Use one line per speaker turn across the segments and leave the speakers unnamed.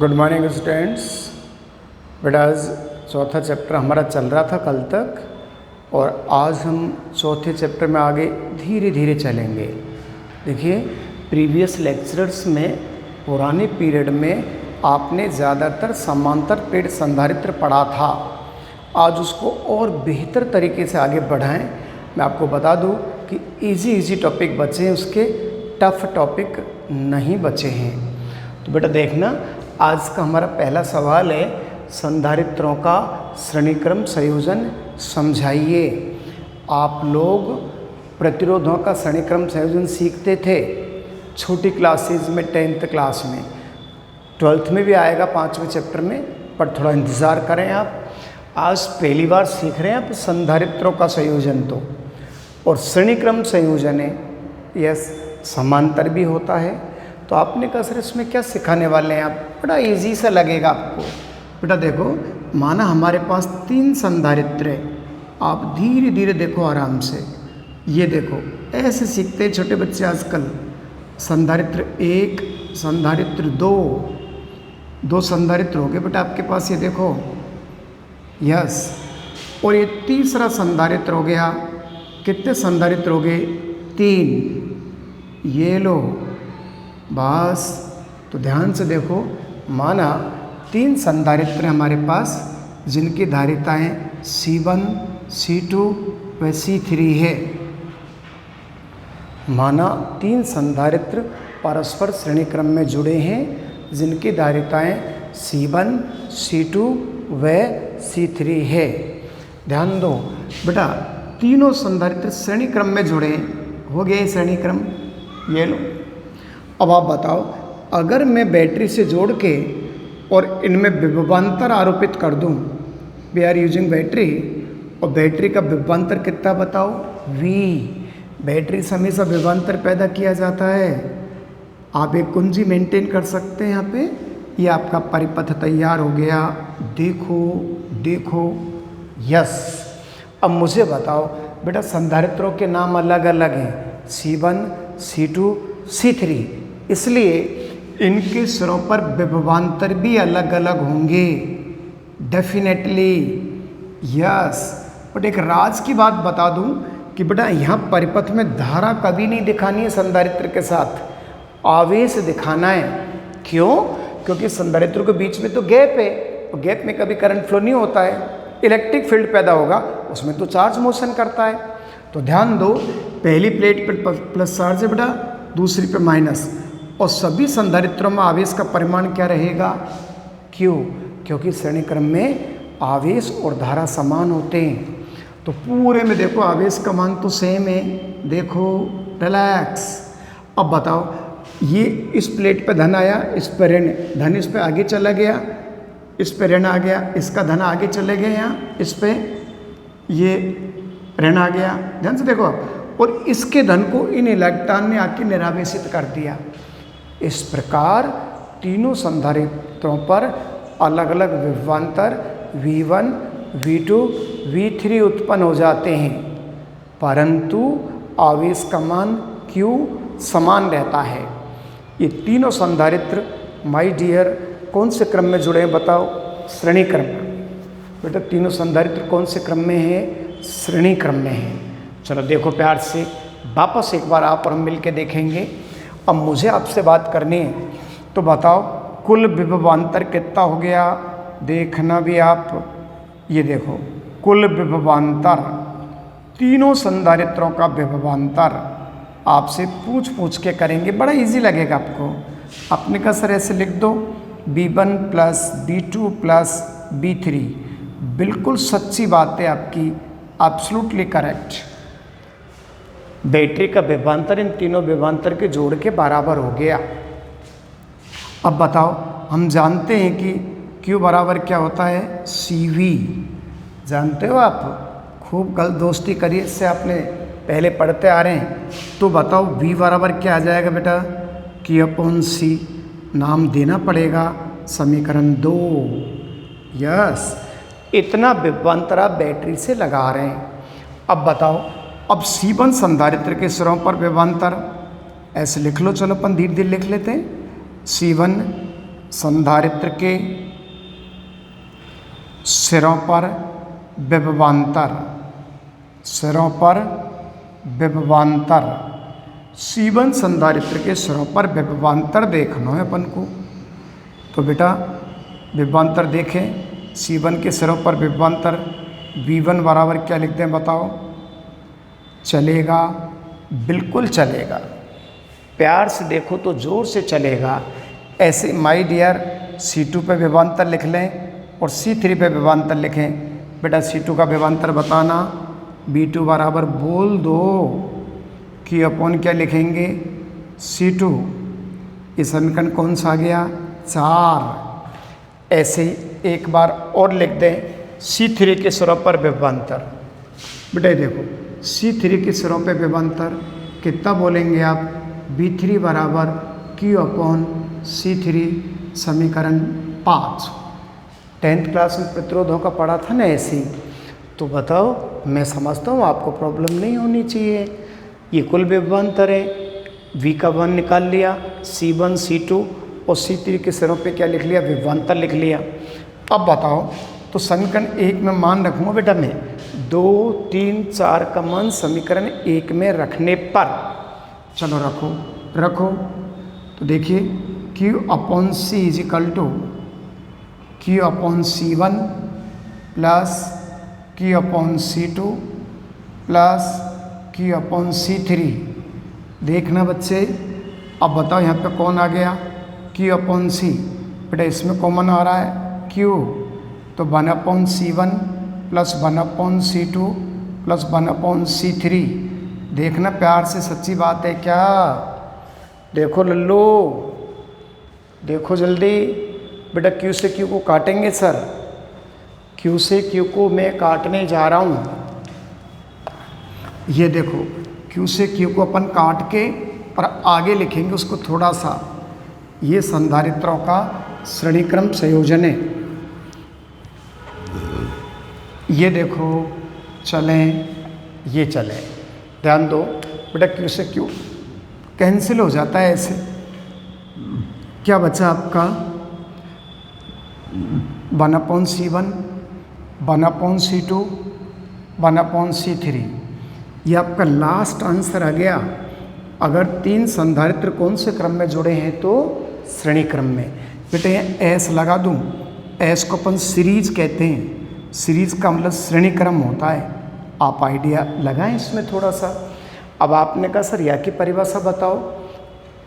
Good morning students. बेटा आज चौथा चैप्टर हमारा चल रहा था कल तक और आज हम चौथे चैप्टर में आगे धीरे धीरे चलेंगे। देखिए प्रीवियस लेक्चरर्स में पुराने पीरियड में आपने ज़्यादातर समांतर प्लेट संधारित्र पढ़ा था। आज उसको और बेहतर तरीके से आगे बढ़ाएं। मैं आपको बता दूं कि इजी टॉपिक बचे हैं, उसके टफ टॉपिक नहीं बचे हैं। तो बेटा देखना, आज का हमारा पहला सवाल है संधारित्रों का श्रेणीक्रम संयोजन समझाइए। आप लोग प्रतिरोधों का श्रेणीक्रम संयोजन सीखते थे छोटी क्लासेस में, 10th क्लास में, 12th में भी आएगा 5वें चैप्टर में, पर थोड़ा इंतज़ार करें आप। आज पहली बार सीख रहे हैं आप संधारित्रों का संयोजन, तो और श्रेणीक्रम संयोजन है, यस समांतर भी होता है। तो आपने कहा सर इसमें क्या सिखाने वाले हैं आप, बड़ा इजी सा लगेगा आपको। बेटा देखो, माना हमारे पास 3 संधारित्र है, आप धीरे धीरे देखो आराम से। ये देखो ऐसे सीखते हैं छोटे बच्चे आजकल। संधारित्र 1, संधारित्र 2 संधारित्र हो गए बेटा आपके पास, ये देखो, यस। और ये तीसरा संधारित्र हो गया। कितने संधारित्र हो गए? 3। ये लो बस। तो ध्यान से देखो, माना 3 संधारित्र हमारे पास जिनकी धारिताएं C1, C2 व C3 है। माना 3 संधारित्र परस्पर श्रेणीक्रम में जुड़े हैं जिनकी धारिताएं C1, C2 व C3 है। ध्यान दो बेटा, तीनों संधारित्र श्रेणीक्रम में जुड़े हैं, हो गया श्रेणीक्रम। ये लो, अब आप बताओ, अगर मैं बैटरी से जोड़ के और इनमें विभवांतर आरोपित कर दूं, वी आर यूजिंग बैटरी, और बैटरी का विभवांतर कितना बताओ? V। बैटरी से हमेशा विभवांतर पैदा किया जाता है। आप एक कुंजी मेंटेन कर सकते हैं यहाँ पे। ये आपका परिपथ तैयार हो गया, देखो, यस। अब मुझे बताओ बेटा, संधारित्रों के नाम अलग अलग हैं, C1, C2, C3, इसलिए इनके सिरों पर विभवांतर भी अलग अलग होंगे, डेफिनेटली, यस। बट एक राज की बात बता दूं कि बेटा यहाँ परिपथ में धारा कभी नहीं दिखानी है संधारित्र के साथ, आवेश दिखाना है। क्यों? क्योंकि संधारित्रों के बीच में तो गैप है, और गैप में कभी करंट फ्लो नहीं होता है, इलेक्ट्रिक फील्ड पैदा होगा, उसमें तो चार्ज मोशन करता है। तो ध्यान दो, पहली प्लेट पर प्लस चार्ज है बेटा, दूसरी पे माइनस, और सभी संधारित्रों में आवेश का परिमाण क्या रहेगा? क्यों? क्योंकि श्रेणीक्रम में आवेश और धारा समान होते हैं। तो पूरे में देखो आवेश का मान तो सेम है, देखो, रिलैक्स। अब बताओ, ये इस प्लेट पे धन आया, इस पे ऋण, धन इस पे आगे चला गया, इस पे ऋण आ गया, इसका धन आगे चले गए, यहाँ इस पे ये ऋण आ गया, ध्यान से देखो आप, और इसके धन को इन इलेक्ट्रॉन ने आके निरावेशित कर दिया। इस प्रकार तीनों संधारित्रों पर अलग अलग विभवांतर V1, V2, V3 उत्पन्न हो जाते हैं, परंतु आवेश का मान Q समान रहता है। ये तीनों संधारित्र माय डियर कौन से क्रम में जुड़े हैं बताओ? श्रेणी क्रम। बेटा तीनों संधारित्र कौन से क्रम में है? श्रेणी क्रम में है। चलो देखो प्यार से, वापस एक बार आप और हम मिल के देखेंगे। अब मुझे आपसे बात करनी है, तो बताओ कुल विभवांतर कितना हो गया? देखना भी आप, ये देखो, कुल विभवांतर, तीनों संधारित्रों का विभवांतर आपसे पूछ के करेंगे, बड़ा इजी लगेगा आपको। आपने कहा सर ऐसे लिख दो, B1 plus B2 plus B3। बिल्कुल सच्ची बात है आपकी, एब्सोल्युटली करेक्ट। बैटरी का विभवांतर इन तीनों विभवांतर के जोड़ के बराबर हो गया। अब बताओ, हम जानते हैं कि Q बराबर क्या होता है? CV। जानते हो आप, खूब गल दोस्ती करिए, इससे आपने पहले पढ़ते आ रहे हैं। तो बताओ V बराबर क्या आ जाएगा बेटा? Q/C। नाम देना पड़ेगा, समीकरण 2, यस। इतना विभवांतर आप बैटरी से लगा रहे हैं। अब बताओ, अब C1 संधारित्र के सिरों पर विभवांतर ऐसे लिख लो, चलो अपन धीरे धीरे लिख लेते हैं। C1 संधारित्र के सिरों पर विभवांतर, सिरों पर विभवांतर, C1 संधारित्र के सिरों पर विभवांतर देखना है अपन को। तो बेटा विभवांतर देखें, C1 के सिरों पर विभवांतर V1 बराबर क्या लिखते हैं बताओ? चलेगा, बिल्कुल चलेगा, प्यार से देखो तो ज़ोर से चलेगा। ऐसे माय डियर C2 पे विभवांतर लिख लें और C3 पे विभवांतर लिखें। बेटा C2 का विभवांतर बताना, V2 बराबर बोल दो कि अपन क्या लिखेंगे? C2। ये समीकरण कौन सा आ गया? 4। ऐसे ही एक बार और लिख दें C3 के सिरों पर विभवांतर। बेटा देखो C3 के सिरों पे विभवांतर कितना बोलेंगे आप? V3 बराबर Q/C3, समीकरण 5। 10th क्लास में प्रतिरोधों का पढ़ा था ना ऐसे ही। तो बताओ, मैं समझता हूँ आपको प्रॉब्लम नहीं होनी चाहिए। ये कुल विभवांतर है, V का वन निकाल लिया, C1 C2 और C3 के सिरों पे क्या लिख लिया? विभवांतर लिख लिया। अब बताओ, तो समीकरण 1 में मान रखूँगा बेटा मैं 2, 3, 4 का मान समीकरण 1 में रखने पर, चलो रखो। तो देखिए Q/C is equal to Q/C1 plus Q/C2 plus Q/C3। देखना बच्चे, अब बताओ यहाँ पे कौन आ गया? Q/C। बेटा इसमें कॉमन आ रहा है Q, तो 1/C1 plus 1/C2 plus 1/C3। देखना प्यार से, सच्ची बात है क्या? देखो लल्लो, देखो जल्दी। बेटा Q से Q को काटेंगे सर, Q से Q को मैं काटने जा रहा हूँ। ये देखो Q से Q को अपन काट के और आगे लिखेंगे उसको थोड़ा सा। ये संधारित्रों का श्रेणीक्रम संयोजन है। ये देखो चलें, ये चलें, ध्यान दो बेटा। Q से Q कैंसिल हो जाता है ऐसे। क्या बचा आपका? 1/C1, 1/C2, 1/C3। ये आपका लास्ट आंसर आ गया। अगर 3 संधारित्र कौन से क्रम में जुड़े हैं तो श्रेणी क्रम में। बेटे S लगा दूं, S को अपन सीरीज कहते हैं। सीरीज का मतलब श्रेणी क्रम होता है। आप आइडिया लगाएं इसमें थोड़ा सा। अब आपने कहा सर या की परिभाषा बताओ।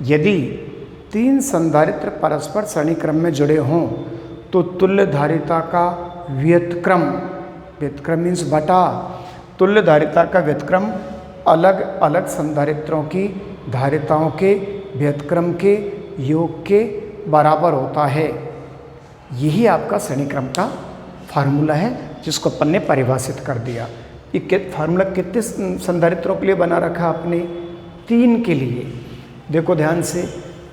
यदि 3 संधारित्र परस्पर श्रेणी क्रम में जुड़े हों तो तुल्य धारिता का व्युत्क्रम, व्युत्क्रम मीन्स बटा, तुल्य धारिता का व्युत्क्रम अलग अलग संधारित्रों की धारिताओं के व्युत्क्रम के योग के बराबर होता है। यही आपका श्रेणी क्रम का फार्मूला है जिसको अपन ने परिभाषित कर दिया। ये फार्मूला कितने संधारित्रों के लिए बना रखा आपने? 3 के लिए। देखो ध्यान से,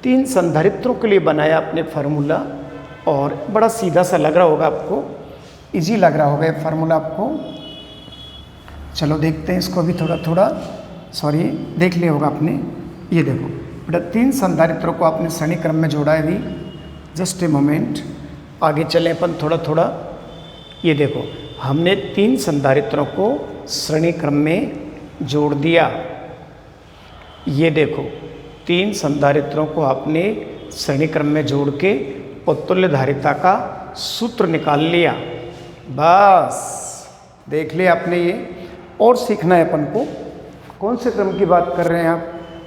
3 संधारित्रों के लिए बनाया आपने फार्मूला, और बड़ा सीधा सा लग रहा होगा आपको, इजी लग रहा होगा ये फार्मूला आपको। चलो देखते हैं इसको भी थोड़ा थोड़ा। सॉरी, देख लिया होगा आपने। ये देखो बेटा 3 संधारित्रों को आपने श्रेणी क्रम में जोड़ा है अभी। जस्ट ए मोमेंट, आगे चलें अपन थोड़ा थोड़ा। ये देखो हमने 3 संधारित्रों को श्रेणी क्रम में जोड़ दिया। ये देखो 3 संधारित्रों को आपने श्रेणी क्रम में जोड़ के और तुल्य धारिता का सूत्र निकाल लिया। बस देख लिया आपने ये। और सीखना है अपन को। कौन से क्रम की बात कर रहे हैं आप?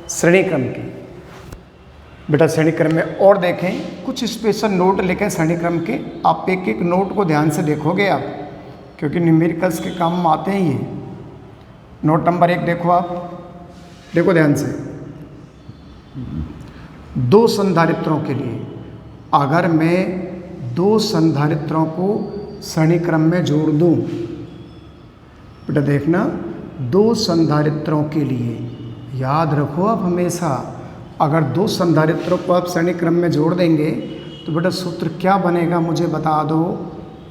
श्रेणी क्रम की। बेटा श्रेणी क्रम में और देखें, कुछ स्पेशल नोट लिखें श्रेणी क्रम के। आप एक एक नोट को ध्यान से देखोगे आप, क्योंकि न्यूमेरिकल्स के काम में आते हैं ये। नोट नंबर 1 देखो आप, देखो ध्यान से। 2 संधारित्रों के लिए अगर मैं 2 संधारित्रों को श्रेणी क्रम में जोड़ दूं, बेटा देखना 2 संधारित्रों के लिए, याद रखो आप हमेशा, अगर 2 संधारित्रों को आप श्रेणी क्रम में जोड़ देंगे तो बेटा सूत्र क्या बनेगा मुझे बता दो।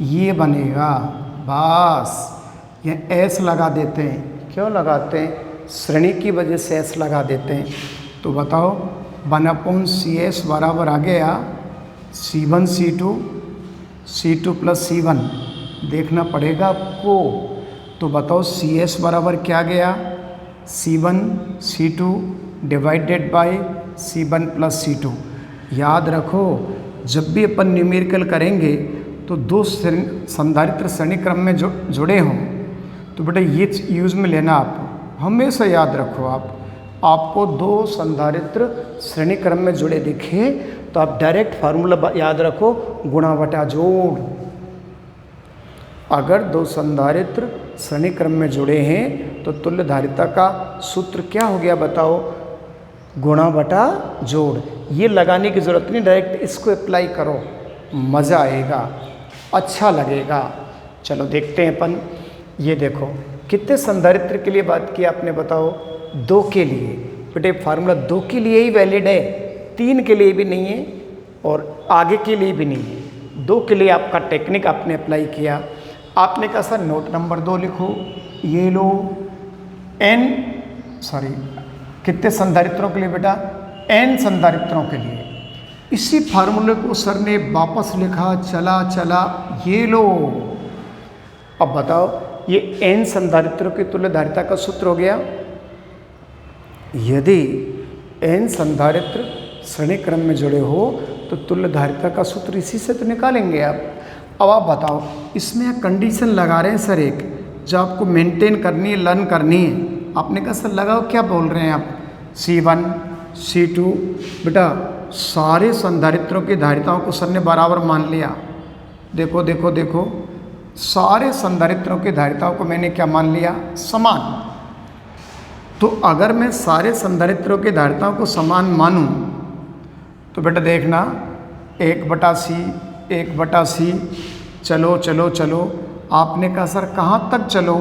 ये बनेगा। बस ये एस लगा देते हैं। क्यों लगाते हैं? श्रेणी की वजह से एस लगा देते हैं। तो बताओ 1/CS बराबर आ गया C2 प्लस C1 देखना पड़ेगा आपको। तो बताओ CS बराबर क्या गया, C1 C2 divided by C1 plus C2। याद रखो जब भी अपन न्यूमेरिकल करेंगे तो दो संधारित्र श्रेणी क्रम में जुड़े हों तो बेटा ये यूज़ में लेना। आप हमेशा याद रखो, आपको दो संधारित्र श्रेणी क्रम में जुड़े दिखे तो आप डायरेक्ट फार्मूला याद रखो, गुणा बटा जोड़। अगर दो संधारित्र श्रेणी क्रम में जुड़े हैं तो तुल्य धारिता का सूत्र क्या हो गया बताओ, गुणा बटा जोड़। ये लगाने की ज़रूरत नहीं, डायरेक्ट इसको अप्लाई करो, मज़ा आएगा, अच्छा लगेगा। चलो देखते हैं अपन। ये देखो कितने संधारित्र के लिए बात की आपने बताओ, 2 के लिए। बेटे फार्मूला 2 के लिए ही वैलिड है, 3 के लिए भी नहीं है और आगे के लिए भी नहीं है। 2 के लिए आपका टेक्निक आपने अप्लाई किया। आपने कहा सर नोट नंबर 2 लिखो, ये लो कितने संधारित्रों के लिए बेटा, n संधारित्रों के लिए। इसी फार्मूले को सर ने वापस लिखा, चला ये लो। अब बताओ ये n संधारित्रों की तुल्य धारिता का सूत्र हो गया। यदि n संधारित्र श्रेणी क्रम में जुड़े हो तो तुल्य धारिता का सूत्र इसी से तो निकालेंगे आप। अब आप बताओ इसमें कंडीशन लगा रहे हैं सर एक, जो आपको मेंटेन करनी है, लर्न करनी है। आपने कहा सर लगाओ, क्या बोल रहे हैं आप, C1 C2। बेटा सारे संधारित्रों की धारिताओं को सर ने बराबर मान लिया। देखो सारे संधारित्रों की धारिताओं को मैंने क्या मान लिया, समान। तो अगर मैं सारे संधारित्रों की धारिताओं को समान मानूं तो बेटा देखना 1/C चलो। आपने कहा सर कहाँ तक चलो,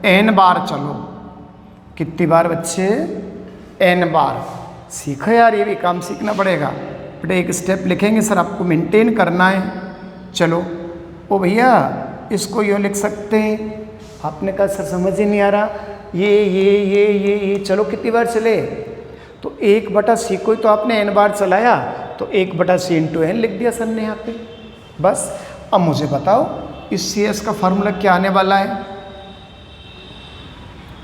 n बार चलो। कितनी बार बच्चे, n बार। सीखो यार, ये भी काम सीखना पड़ेगा बेटा। एक स्टेप लिखेंगे सर, आपको मेंटेन करना है। चलो ओ भैया इसको यूँ लिख सकते हैं। आपने कहा सर समझ ही नहीं आ रहा, ये चलो कितनी बार चले, तो 1/C को तो आपने n बार चलाया तो 1/C × n लिख दिया सर ने यहाँ पे, बस। अब मुझे बताओ इस CS का फार्मूला क्या आने वाला है।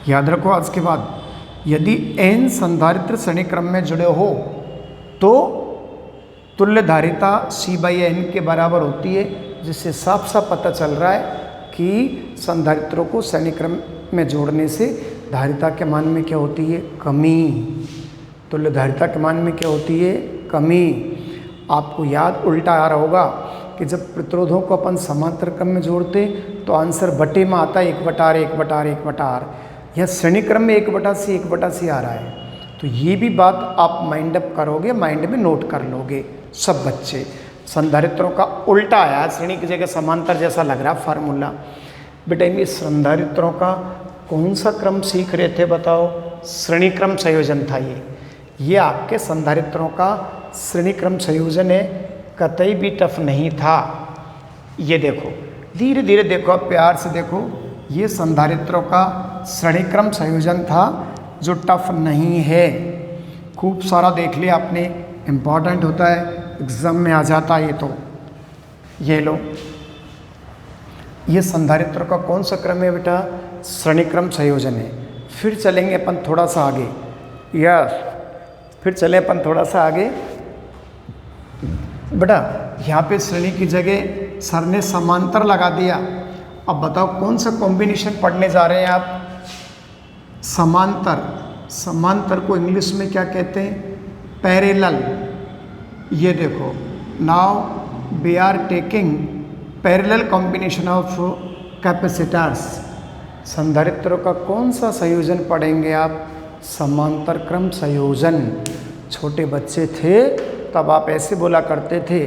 याद रखो आज के बाद, यदि n संधारित्र श्रेणी क्रम में जुड़े हो तो तुल्य धारिता C/n के बराबर होती है, जिससे साफ पता चल रहा है कि संधारित्रों को श्रेणी क्रम में जोड़ने से धारिता के मान में क्या होती है, कमी। तुल्य धारिता के मान में क्या होती है, कमी। आपको याद उल्टा आ रहा होगा कि जब प्रतिरोधों को अपन समांतर क्रम में जोड़ते तो आंसर बटे में आता है 1/R। यह श्रेणी क्रम में 1/C आ रहा है। तो ये भी बात आप माइंड अप करोगे, माइंड में नोट कर लोगे सब बच्चे। संधारित्रों का उल्टा आया, श्रेणी की जगह समांतर जैसा लग रहा फार्मूला। बेटा इनमें संधारित्रों का कौन सा क्रम सीख रहे थे बताओ, श्रेणी क्रम संयोजन था ये आपके संधारित्रों का श्रेणी क्रम संयोजन है, कतई भी टफ नहीं था। ये देखो धीरे धीरे देखो, आप प्यार से देखो, ये संधारित्रों का श्रेणी क्रम संयोजन था जो टफ नहीं है। खूब सारा देख लिया आपने, इम्पॉर्टेंट होता है, एग्जाम में आ जाता है ये। तो ये लो, ये संधारित्रों का कौन सा क्रम है बेटा, श्रेणी क्रम संयोजन है। फिर चलेंगे अपन थोड़ा सा आगे, फिर चले अपन थोड़ा सा आगे। बेटा यहाँ पे श्रेणी की जगह सर ने समांतर लगा दिया। अब बताओ कौन सा कॉम्बिनेशन पढ़ने जा रहे हैं आप, समांतर को इंग्लिश में क्या कहते हैं, पैरेलल। ये देखो, now we are taking parallel combination of capacitors. संधारित्रों का कौन सा संयोजन पढ़ेंगे आप, समांतर क्रम संयोजन। छोटे बच्चे थे तब आप ऐसे बोला करते थे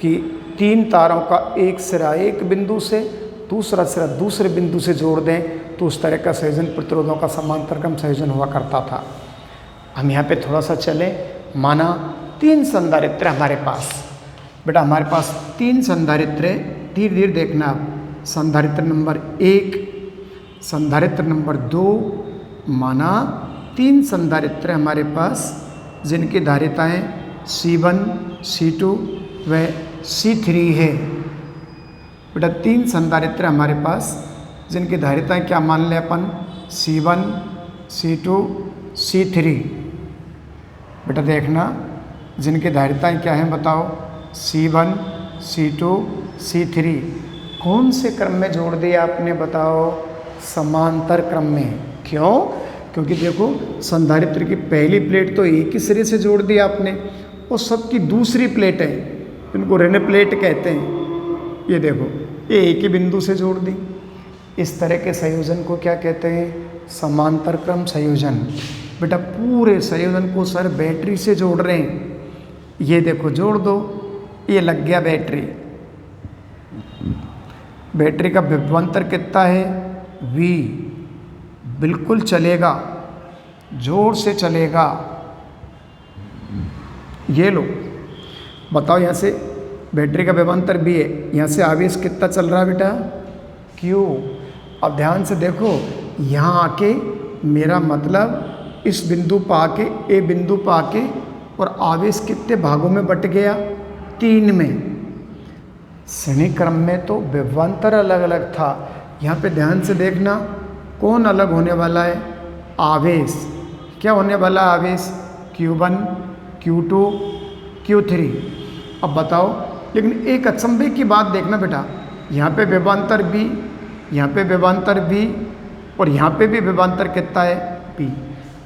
कि 3 तारों का एक सिरा एक बिंदु से, दूसरा सिरा दूसरे बिंदु से जोड़ दें तो उस तरह का संयोजन प्रतिरोधों का समांतर क्रम संयोजन हुआ करता था। हम यहाँ पे थोड़ा सा चलें। माना 3 संधारित्र हमारे पास, बेटा हमारे पास 3 संधारित्र है, धीरे धीरे देखना आप। संधारित्र नंबर 1, संधारित्र नंबर 2, माना 3 संधारित्र हमारे पास जिनकी धारिताएं C1 C2 व C3 है। बेटा 3 संधारित्र हमारे पास जिनकी धारिताएं क्या मान लें अपन, C1, C2, C3। बेटा देखना जिनकी धारिताएं क्या हैं बताओ, C1, C2, C3। कौन से क्रम में जोड़ दिया आपने बताओ, समांतर क्रम में। क्यों? क्योंकि देखो संधारित्र की पहली प्लेट तो एक ही सिरे से जोड़ दी आपने और सबकी दूसरी प्लेट है, इनको ऋण प्लेट कहते हैं। ये देखो ये एक ही बिंदु से जोड़ दी। इस तरह के संयोजन को क्या कहते हैं, समांतर क्रम संयोजन। बेटा पूरे संयोजन को सर बैटरी से जोड़ रहे हैं। ये देखो जोड़ दो, ये लग गया बैटरी। बैटरी का विभवांतर कितना है, V। बिल्कुल चलेगा, जोर से चलेगा। ये लो बताओ, यहाँ से बैटरी का विभवांतर भी है, यहाँ से आवेश कितना चल रहा है बेटा, Q। अब ध्यान से देखो, यहाँ आके मेरा मतलब इस बिंदु पर आके, ए बिंदु पर आके, और आवेश कितने भागों में बट गया, 3 में। श्रेणी क्रम में तो विभवांतर अलग अलग था, यहाँ पे ध्यान से देखना कौन अलग होने वाला है, आवेश। क्या होने वाला आवेश, Q1, Q2, Q3। अब बताओ, लेकिन एक अचंभे की बात देखना बेटा, यहाँ पे विभवांतर B, यहाँ पे विभवांतर B, और यहाँ पे भी विभवांतर कितना है, P।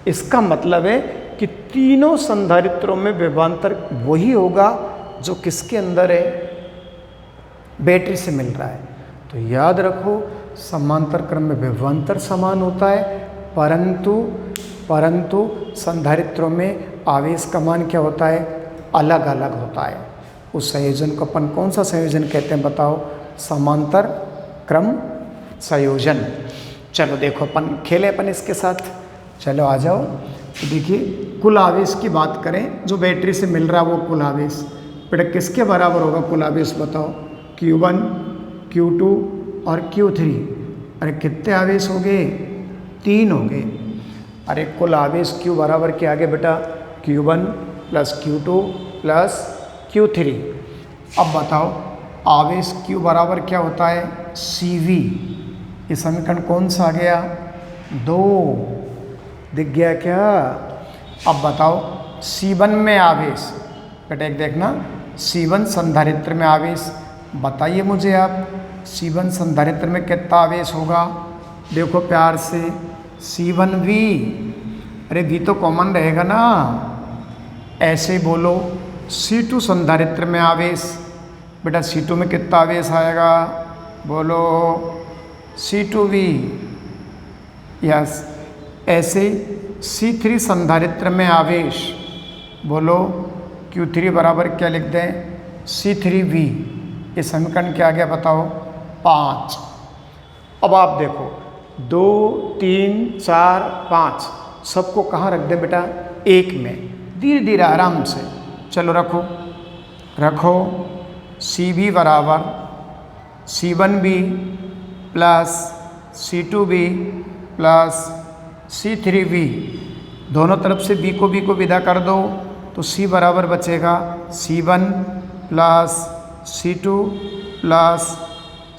इसका मतलब है कि तीनों संधारित्रों में विभवांतर वही होगा जो किसके अंदर है, बैटरी से मिल रहा है। तो याद रखो समांतर क्रम में विभवांतर समान होता है, परंतु संधारित्रों में आवेश का मान क्या होता है, अलग अलग होता है। उस संयोजन को अपन कौन सा संयोजन कहते हैं बताओ, समांतर क्रम संयोजन। चलो देखो अपन खेले अपन इसके साथ, चलो आ जाओ। तो देखिए कुल आवेश की बात करें जो बैटरी से मिल रहा है वो कुल आवेश बेटा किसके बराबर होगा, कुल आवेश बताओ, Q1, Q2 और Q3। अरे कितने आवेश हो गए, 3 हो गए। अरे कुल आवेश Q बराबर क्या आ गया बेटा, Q1 plus Q2 plus Q3। अब बताओ आवेश Q बराबर क्या होता है, CV। ये समीकरण कौन सा आ गया, 2 दिख गया क्या। अब बताओ C1 में आवेश, बेटा एक देखना, C1 संधारित्र में आवेश, बताइए मुझे आप C1 संधारित्र में कितना आवेश होगा, देखो प्यार से, C1V। अरे V तो कॉमन रहेगा ना, ऐसे ही बोलो। C2 संधारित्र में आवेश, बेटा C2 में कितना आवेश आएगा, बोलो C2V। यस, ऐसे C3 संधारित्र में आवेश, बोलो Q3 बराबर क्या लिख दें, C3V। ये समीकरण क्या आ गया बताओ, 5। अब आप देखो 2, 3, 4, 5 सबको कहाँ रख दें बेटा, 1 में, धीरे धीरे आराम से। चलो रखो रखो, CV बराबर C1V plus C2V plus C3V। दोनों तरफ से B को विदा कर दो तो C बराबर बचेगा C1 plus C2 plus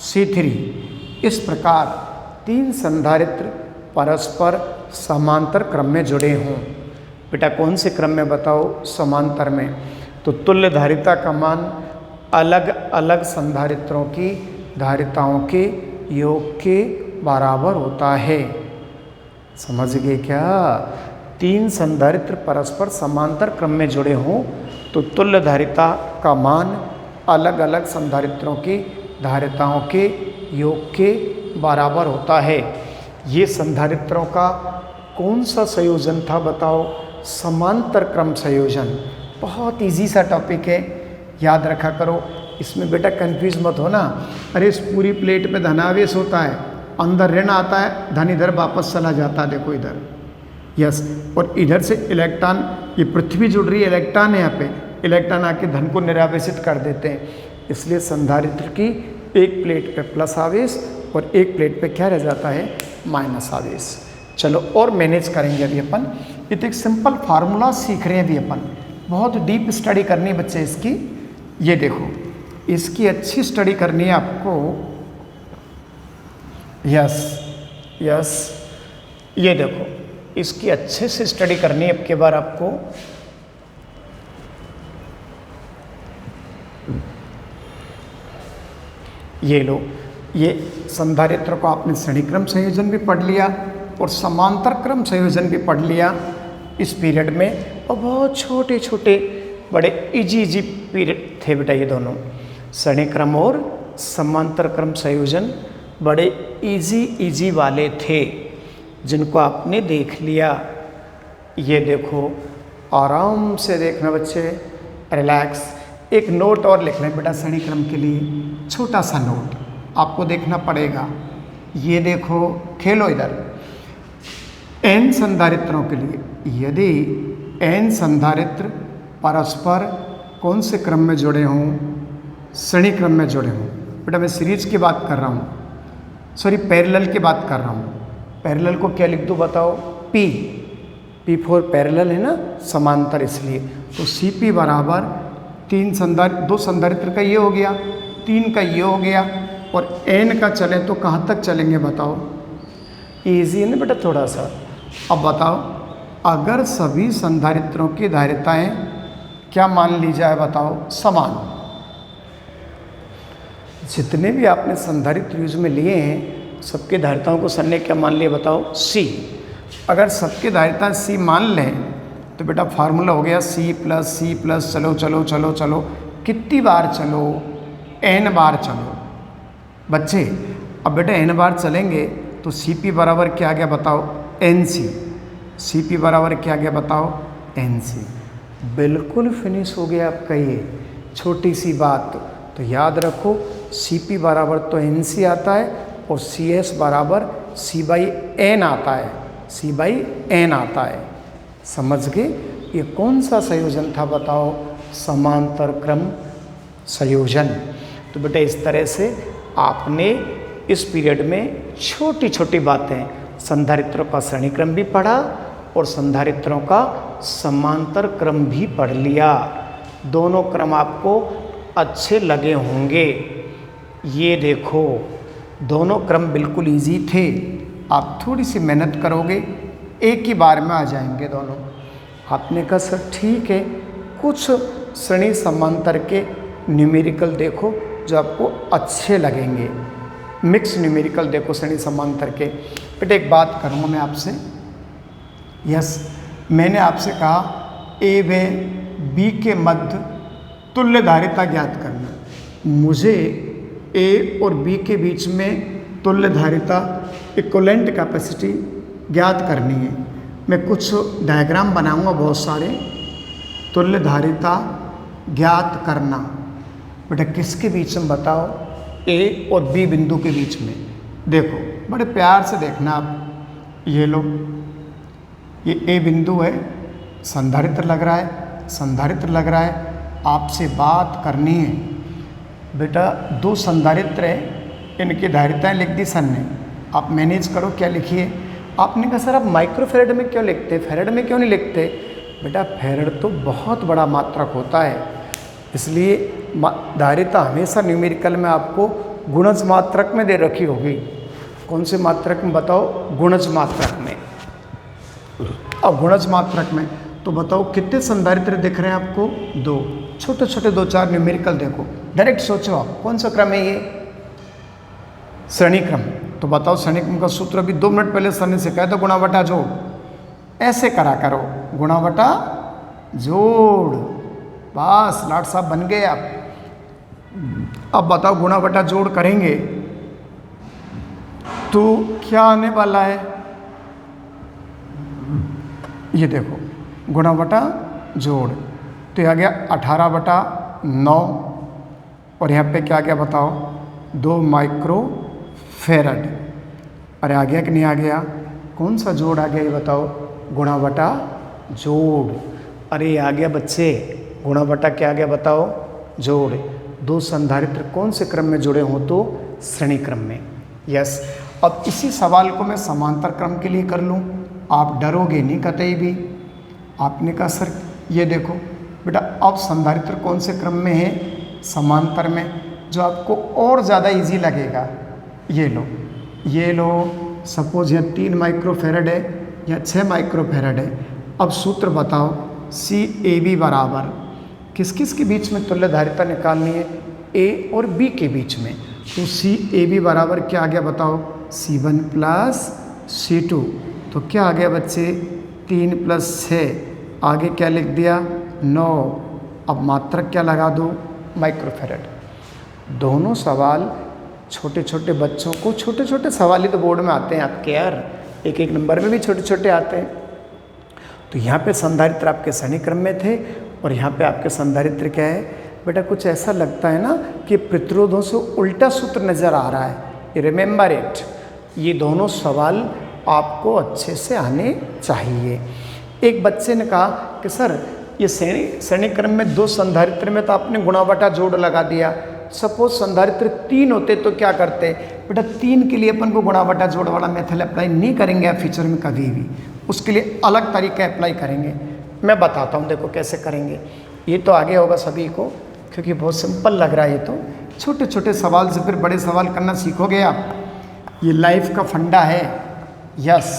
C3। इस प्रकार 3 संधारित्र परस्पर समांतर क्रम में जुड़े हों। बेटा कौन से क्रम में बताओ, समांतर में। तो तुल्य धारिता का मान अलग अलग संधारित्रों की धारिताओं के योग के बराबर होता है। समझ गए क्या। 3 संधारित्र परस्पर समांतर क्रम में जुड़े हों तो तुल्य धारिता का मान अलग अलग संधारित्रों की धारिताओं के योग के बराबर होता है। ये संधारित्रों का कौन सा संयोजन था बताओ, समांतर क्रम संयोजन। बहुत इजी सा टॉपिक है, याद रखा करो। इसमें बेटा कंफ्यूज मत होना। अरे इस पूरी प्लेट पे धनावेश होता है, अंदर ऋण आता है, धन इधर वापस चला जाता है, देखो इधर। यस, और इधर से इलेक्ट्रॉन, ये पृथ्वी जुड़ रही है, इलेक्ट्रॉन है यहाँ पे, इलेक्ट्रॉन आके धन को निरावेशित कर देते हैं। इसलिए संधारित्र की एक प्लेट पे प्लस आवेश और एक प्लेट पे क्या रह जाता है, माइनस आवेश। चलो और मैनेज करेंगे अभी अपन। ये तो एक सिंपल फार्मूला सीख रहे हैं अभी अपन, बहुत डीप स्टडी करनी है बच्चे इसकी। ये देखो इसकी अच्छी स्टडी करनी है आपको। यस यस, ये देखो, इसकी अच्छे से स्टडी करनी है अब के बार आपको। ये लो, ये संधारित्र को आपने श्रेणी क्रम संयोजन भी पढ़ लिया और समांतर क्रम संयोजन भी पढ़ लिया इस पीरियड में, और बहुत छोटे छोटे बड़े इजी पीरियड थे बेटा ये दोनों, श्रेणी क्रम और समांतर क्रम संयोजन बड़े इजी वाले थे जिनको आपने देख लिया। ये देखो, आराम से देखना बच्चे, रिलैक्स। एक नोट और लिख लें बेटा श्रेणी क्रम के लिए, छोटा सा नोट आपको देखना पड़ेगा। ये देखो, खेलो इधर। n संधारित्रों के लिए यदि n संधारित्र परस्पर कौन से क्रम में जुड़े हों, श्रेणी क्रम में जुड़े हों। बेटा मैं सीरीज की बात कर रहा हूँ, सॉरी पैरेलल की बात कर रहा हूँ। पैरेलल को क्या लिख दूँ बताओ, P फॉर पैरेलल है ना, समांतर, इसलिए तो Cp बराबर दो संधारित्र का ये हो गया, 3 का ये हो गया, और n का चले तो कहाँ तक चलेंगे बताओ। ईजी है ना बेटा थोड़ा सा। अब बताओ, अगर सभी संधारित्रों की धारिताएं क्या मान ली जाए बताओ, समान। जितने भी आपने संधारित्र यूज में लिए हैं सबके धारिताओं को सर ने क्या मान लिया बताओ, C। अगर सबके धारिता C मान लें तो बेटा फार्मूला हो गया C प्लस चलो चलो चलो चलो, कितनी बार चलो, n बार चलो बच्चे। अब बेटा n बार चलेंगे तो Cp बराबर क्या आ गया बताओ, Nc। Cp बराबर क्या आ गया बताओ, Nc। बिल्कुल फिनिश हो गया आपका ये छोटी सी बात। तो याद रखो, Cp बराबर तो Nc आता है और Cs बराबर C/n आता है, C/n आता है। समझ गए? ये कौन सा संयोजन था बताओ, समांतर क्रम संयोजन। तो बेटा इस तरह से आपने इस पीरियड में छोटी छोटी बातें, संधारित्रों का श्रेणी क्रम भी पढ़ा और संधारित्रों का समांतर क्रम भी पढ़ लिया। दोनों क्रम आपको अच्छे लगे होंगे। ये देखो, दोनों क्रम बिल्कुल इजी थे। आप थोड़ी सी मेहनत करोगे एक ही बार में आ जाएंगे दोनों। आपने कहा सर ठीक है, कुछ श्रेणी समांतर के न्यूमेरिकल देखो जो आपको अच्छे लगेंगे, मिक्स न्यूमेरिकल देखो श्रेणी समांतर के। बेटा एक बात करूँगा मैं आपसे। यस, मैंने आपसे कहा A व B के मध्य तुल्य धारिता ज्ञात करना। मुझे A और B के बीच में तुल्य धारिता, इक्विवेलेंट कैपेसिटी ज्ञात करनी है। मैं कुछ डायग्राम बनाऊंगा बहुत सारे। तुल्य धारिता ज्ञात करना बेटा किसके बीच में बताओ, A और B बिंदु के बीच में। देखो बड़े प्यार से देखना आप। ये लो, ये A बिंदु है, संधारित्र लग रहा है, संधारित्र लग रहा है। आपसे बात करनी है बेटा, दो संधारित्र है, इनकी धारिताएं लिख दी सर ने। आप मैनेज करो, क्या लिखिए। आपने कहा सर आप माइक्रोफेरेड में क्यों लिखते, फेरेड में क्यों नहीं लिखते। बेटा फेरेड तो बहुत बड़ा मात्रक होता है, इसलिए धारिता हमेशा न्यूमेरिकल में आपको गुणज मात्रक में दे रखी होगी। कौन से मात्रक में बताओ, गुणज मात्रक में। अब गुणज मात्रक में तो बताओ कितने संधारित्र दिख रहे हैं आपको, 2। छोटे छोटे 2-4 न्यूमेरिकल देखो, डायरेक्ट सोचो आप कौन सा क्रम है ये, श्रेणी क्रम। तो बताओ श्रेणी क्रम का सूत्र अभी 2 मिनट पहले सर ने सिखाया था, गुणा बटा जोड़। ऐसे करा करो, गुणा बटा जोड़, बस लाट साहब बन गए आप। अब बताओ गुणा बटा जोड़ करेंगे तो क्या आने वाला है, ये देखो गुणा बटा जोड़। तो ये आ गया 18/9 और यहाँ पे क्या आ गया बताओ, 2 माइक्रो फेरड। अरे आ गया कि नहीं आ गया, कौन सा जोड़ आ गया ये बताओ, गुणा बटा जोड़। अरे आ गया बच्चे, गुणा बटा क्या आ गया बताओ, जोड़। 2 संधारित्र कौन से क्रम में जुड़े हों तो श्रेणी क्रम में। यस, अब इसी सवाल को मैं समांतर क्रम के लिए कर लूँ, आप डरोगे नहीं कतई भी। आपने कहा सर ये देखो बेटा, अब संधारित्र कौन से क्रम में है, समांतर में, जो आपको और ज़्यादा इजी लगेगा। ये लो सपोज यहाँ 3 माइक्रोफेरेड है या 6 माइक्रोफेरेड है। अब सूत्र बताओ, सी ए बी बराबर किस किस के बीच में तुल्य धारिता निकालनी है, ए और बी के बीच में। तो सी ए बी बराबर क्या आ गया बताओ, C1 प्लस C2। तो क्या आ गया बच्चे, 3 प्लस 6, आगे क्या लिख दिया 9। अब मात्रक क्या लगा दो, माइक्रोफेरेड। दोनों सवाल छोटे छोटे बच्चों को, छोटे छोटे सवाल ही तो बोर्ड में आते हैं आपके यार, एक एक नंबर में भी छोटे छोटे आते हैं। तो यहाँ पे संधारित्र आपके श्रेणी क्रम में थे और यहाँ पे आपके संधारित्र क्या है बेटा, कुछ ऐसा लगता है ना कि प्रतिरोधों से उल्टा सूत्र नज़र आ रहा है। रिमेंबर इट, ये दोनों सवाल आपको अच्छे से आने चाहिए। एक बच्चे ने कहा कि सर ये श्रेणी क्रम में 2 संधारित्र में तो आपने गुणा बटा जोड़ लगा दिया, सपोज संधारित्र 3 होते तो क्या करते। बेटा 3 के लिए अपन को गुणा बटा जोड़ वाला मेथड अप्लाई नहीं करेंगे आप फ्यूचर में कभी भी, उसके लिए अलग तरीका अप्लाई करेंगे। मैं बताता हूँ देखो कैसे करेंगे। ये तो आगे होगा सभी को, क्योंकि बहुत सिंपल लग रहा है। ये तो छोटे छोटे सवाल से फिर बड़े सवाल करना सीखोगे आप, ये लाइफ का फंडा है। यस,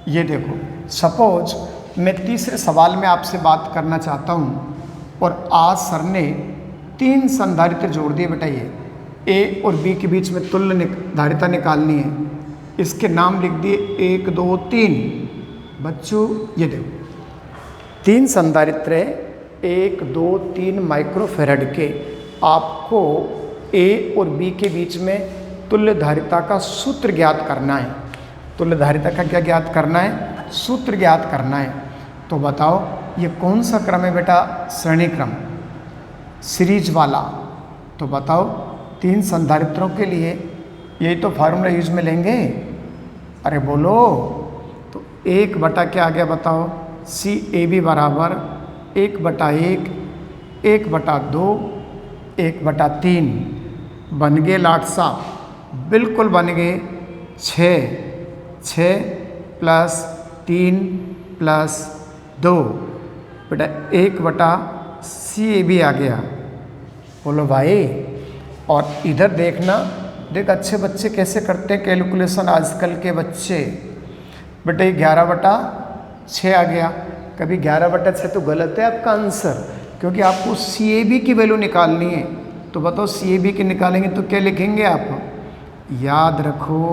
ये देखो सपोज मैं तीसरे सवाल में आपसे बात करना चाहता हूँ और आज सर ने 3 संधारित्र जोड़ दिए बेटा, ये ए और बी के बीच में तुल्य धारिता निकालनी है। इसके नाम लिख दिए 1 2 3। बच्चों ये देखो 3 संधारित्र है 1 2 3 माइक्रोफेरेड के। आपको ए और बी के बीच में तुल्य धारिता का सूत्र ज्ञात करना है। तुल्य धारिता का क्या ज्ञात करना है, सूत्र ज्ञात करना है। तो बताओ ये कौन सा क्रम है बेटा, श्रेणी क्रम, सीरीज वाला। तो बताओ 3 संधारित्रों के लिए यही तो फार्मूला यूज में लेंगे। अरे बोलो, तो 1 बटा क्या आ गया बताओ, सी ए बी बराबर 1 बटा 1, 1 बटा 2, 1 बटा 3। बन गए लाट साहब, बिल्कुल बन गए 6 प्लस 3 प्लस 2 बेटा 1 बटा सी ए बी आ गया। बोलो भाई, और इधर देखना, देख अच्छे बच्चे कैसे करते हैं कैलकुलेशन आजकल के बच्चे। बेटा 11 बटा 6 आ गया। कभी 11 बटा 6 तो गलत है आपका आंसर, क्योंकि आपको सी ए बी की वैल्यू निकालनी है। तो बताओ सी ए बी की निकालेंगे तो क्या लिखेंगे आप, याद रखो।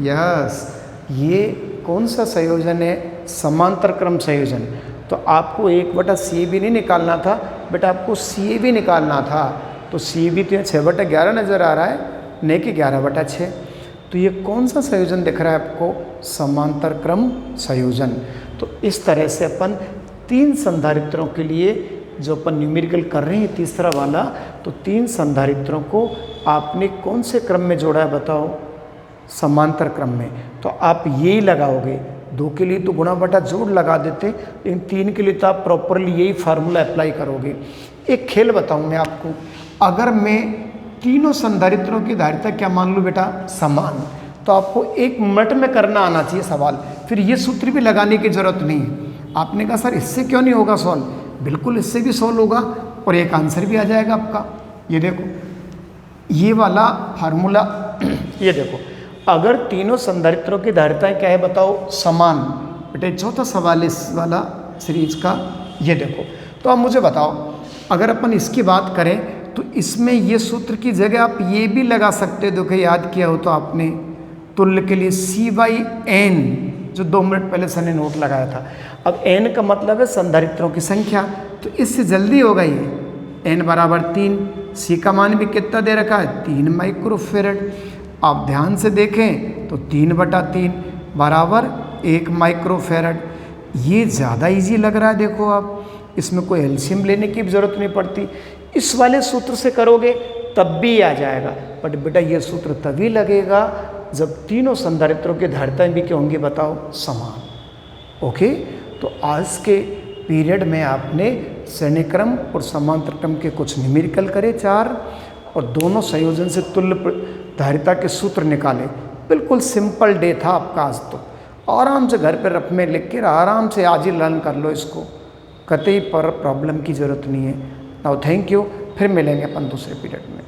यस, ये कौन सा संयोजन है, समांतर क्रम संयोजन। तो आपको 1 बटा सी ए बी नहीं निकालना था बेटा, आपको सी ए बी निकालना था। तो सी ए बी तो यहाँ 6 बटा 11 नज़र आ रहा है, नहीं कि 11 बटा 6। तो ये कौन सा संयोजन दिख रहा है आपको, समांतर क्रम संयोजन। तो इस तरह से अपन 3 संधारित्रों के लिए जो अपन न्यूमेरिकल कर रहे हैं तीसरा वाला, तो 3 संधारित्रों को आपने कौन से क्रम में जोड़ा है बताओ, समांतर क्रम में। तो आप यही लगाओगे। 2 के लिए तो गुणा बटा जोड़ लगा देते, लेकिन 3 के लिए तो आप प्रॉपरली यही फार्मूला अप्लाई करोगे। एक खेल बताऊं मैं आपको, अगर मैं तीनों संधारित्रों की धारिता क्या मान लूँ बेटा, समान, तो आपको 1 मिनट में करना आना चाहिए सवाल। फिर ये सूत्र भी लगाने की जरूरत नहीं है। आपने कहा सर इससे क्यों नहीं होगा सॉल्व, बिल्कुल इससे भी सॉल्व होगा और एक आंसर भी आ जाएगा आपका। ये देखो ये वाला फार्मूला, ये देखो अगर तीनों संधारित्रों की धारिताएं क्या है बताओ, समान। बेटे चौथा सवाल इस वाला सीरीज का, ये देखो। तो अब मुझे बताओ, अगर अपन इसकी बात करें तो इसमें ये सूत्र की जगह आप ये भी लगा सकते हो। देखो याद किया हो तो आपने, तुल्य के लिए C/N, जो 2 मिनट पहले सर ने नोट लगाया था। अब N का मतलब है संधारित्रों की संख्या, तो इससे जल्दी होगा ये। N बराबर 3, C का मान भी कितना दे रखा है, 3 माइक्रोफेरेड। आप ध्यान से देखें तो 3 बटा 3 बराबर 1 माइक्रोफेरेड। ये ज़्यादा इजी लग रहा है। देखो आप, इसमें कोई एलसीएम लेने की भी ज़रूरत नहीं पड़ती। इस वाले सूत्र से करोगे तब भी आ जाएगा, बट बेटा ये सूत्र तभी लगेगा जब तीनों संधारित्रों की धारिताएं भी क्या होंगी बताओ, समान। ओके, तो आज के पीरियड में आपने श्रेणी क्रम और समांतर क्रम के कुछ न्यूमेरिकल करे 4, और दोनों संयोजन से तुल्य धारिता के सूत्र निकाले। बिल्कुल सिंपल डे था आपका आज। तो आराम से घर पर रफ में लिख कर आराम से आज ही लर्न कर लो इसको, कतई पर प्रॉब्लम की ज़रूरत नहीं है। नाउ थैंक यू, फिर मिलेंगे अपन दूसरे पीरियड में।